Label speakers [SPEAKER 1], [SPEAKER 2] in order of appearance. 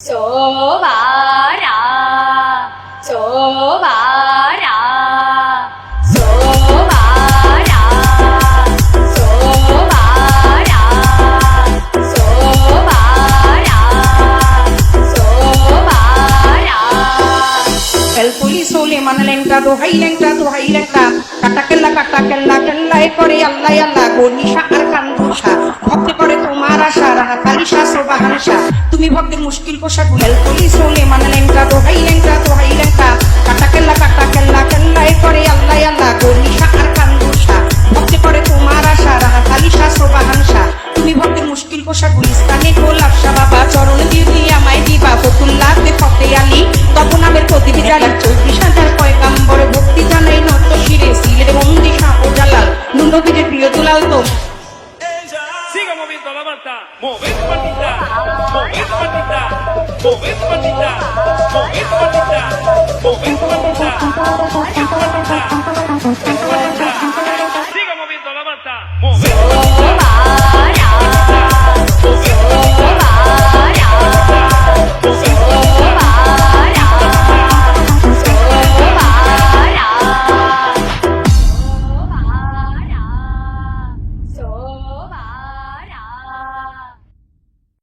[SPEAKER 1] Sovara, Sovara, Sovara, Sovara, Sovara, Sovara.
[SPEAKER 2] El police ole manalenta do hailenta কাটা কেল্লা কেল্লাই করে আল্লাহ আল্লাহ গনিশা আর কান্দুষা ভক্তে করে তোমার আশা রাহা কালিশা সোবাহানশা তুমি ভক্তের মুশকিল কোষা গুল পুলিশ হলে মানলেঙ্কা তো হাইলেঙ্কা কাটা কেল্লা কেল্লাই করে আল্লাহ আল্লাহ গনিশা আর কান্দুষা ভক্তে করে তোমার আশা রাহা কালিশা সোবাহানশা তুমি ভক্তের মুশকিল কোষা গুলিস্তানে গোলাপশা বাবা চরণ দিদি আমায় দিবা ফতুল্লাহতে ফতে আলী তখন আমের প্রতিবিদারী 34 হাজার পয়গাম্বর ভক্তি জানাই নত শিরে সিলের বন্দি শাহ ও জালাল নবীর প্রিয় দুলাল তো
[SPEAKER 3] Siga moviendo la manta, mover patita, mover patita, mover patita, mover patita, mover patita, mover patita, mover patita.